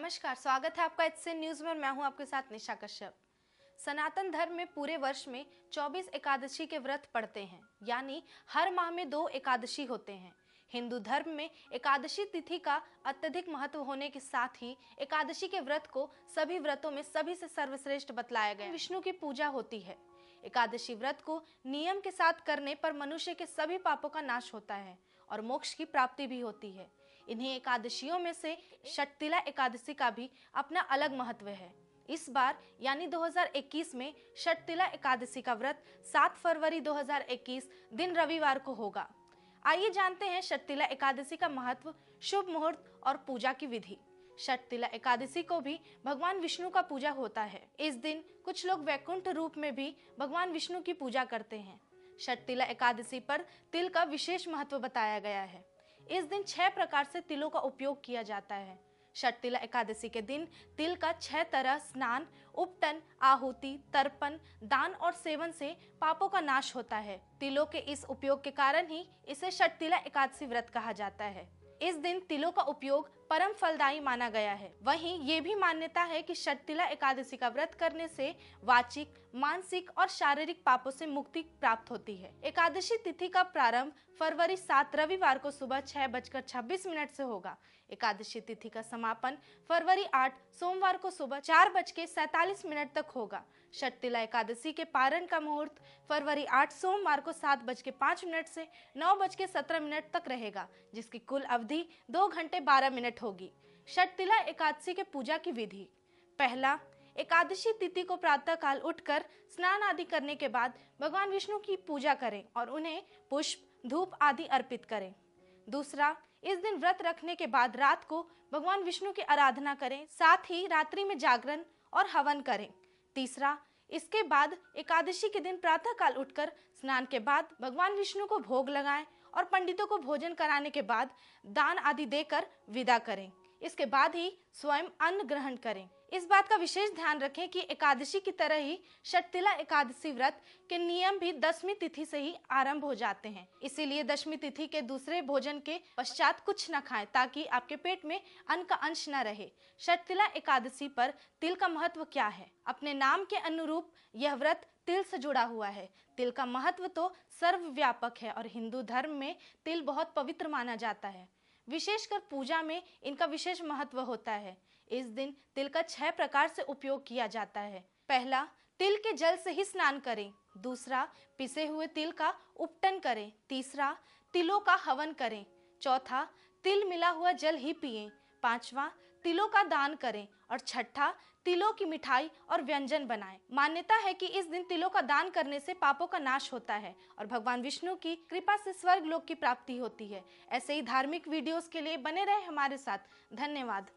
नमस्कार, स्वागत है आपका एचसीएन न्यूज में और मैं हूं आपके साथ निशा कश्यप। सनातन धर्म में पूरे वर्ष में 24 एकादशी के व्रत पड़ते हैं, यानी हर माह में 2 एकादशी होते हैं। हिंदू धर्म में एकादशी तिथि का अत्यधिक महत्व होने के साथ ही एकादशी के व्रत को सभी व्रतों में सभी से सर्वश्रेष्ठ बतलाया गया। विष्णु की पूजा होती है। एकादशी व्रत को नियम के साथ करने पर मनुष्य के सभी पापों का नाश होता है और मोक्ष की प्राप्ति भी होती है। इन्हीं एकादशियों में से षटतिला एकादशी का भी अपना अलग महत्व है। इस बार यानी 2021 में षटतिला एकादशी का व्रत 7 फरवरी 2021 दिन रविवार को होगा। आइए जानते हैं षटतिला एकादशी का महत्व, शुभ मुहूर्त और पूजा की विधि। षटतिला एकादशी को भी भगवान विष्णु का पूजा होता है। इस दिन कुछ लोग वैकुंठ रूप में भी भगवान विष्णु की पूजा करते हैं। षटतिला एकादशी पर तिल का विशेष महत्व बताया गया है। इस दिन 6 प्रकार से तिलों का उपयोग किया जाता है। षटतिला एकादशी के दिन तिल का 6 तरह स्नान, उपटन, आहुति, तर्पण, दान और सेवन से पापों का नाश होता है। तिलों के इस उपयोग के कारण ही इसे षटतिला एकादशी व्रत कहा जाता है। इस दिन तिलों का उपयोग परम फलदायी माना गया है। वहीं ये भी मान्यता है कि षटतिला एकादशी का व्रत करने से वाचिक, मानसिक और शारीरिक पापों से मुक्ति प्राप्त होती है। एकादशी तिथि का प्रारंभ फरवरी 7 रविवार को सुबह 6:26 से होगा। एकादशी तिथि का समापन फरवरी 8 सोमवार को सुबह 4:47 तक होगा। षटतिला एकादशी के पारण का मुहूर्त फरवरी 8 सोमवार को 7:05 से 9:17 तक रहेगा, जिसकी कुल अवधि 2 घंटे 12 मिनट होगी। षटतिला एकादशी के पूजा की विधि। पहला, एकादशी तिथि को प्रातः काल उठकर स्नान आदि करने के बाद भगवान विष्णु की पूजा करें और उन्हें पुष्प, धूप आदि अर्पित करें। दूसरा, इस दिन व्रत रखने के बाद रात को भगवान विष्णु की आराधना करें, साथ ही रात्रि में जागरण और हवन करें। तीसरा, इसके बाद एकादशी के दिन प्रातः काल उठकर स्नान के बाद भगवान विष्णु को भोग लगाएं और पंडितों को भोजन कराने के बाद दान आदि देकर विदा करें। इसके बाद ही स्वयं अन्न ग्रहण करें। इस बात का विशेष ध्यान रखें कि एकादशी की तरह ही षटतिला एकादशी व्रत के नियम भी दशमी तिथि से ही आरंभ हो जाते हैं। इसीलिए दशमी तिथि के दूसरे भोजन के पश्चात कुछ न खाएं, ताकि आपके पेट में अन्न का अंश न रहे। षटतिला एकादशी पर तिल का महत्व क्या है? अपने नाम के अनुरूप यह व्रत तिल से जुड़ा हुआ है। तिल का महत्व तो सर्वव्यापक है और हिंदू धर्म में तिल बहुत पवित्र माना जाता है। विशेषकर पूजा में इनका विशेष महत्व होता है। इस दिन तिल का 6 प्रकार से उपयोग किया जाता है। पहला, तिल के जल से ही स्नान करें। दूसरा, पिसे हुए तिल का उपटन करें। तीसरा, तिलों का हवन करें। चौथा, तिल मिला हुआ जल ही पिएं। पांचवा, तिलों का दान करें और छठा, तिलों की मिठाई और व्यंजन बनाएं। मान्यता है कि इस दिन तिलों का दान करने से पापों का नाश होता है और भगवान विष्णु की कृपा से स्वर्ग लोक की प्राप्ति होती है। ऐसे ही धार्मिक वीडियोस के लिए बने रहे हमारे साथ। धन्यवाद।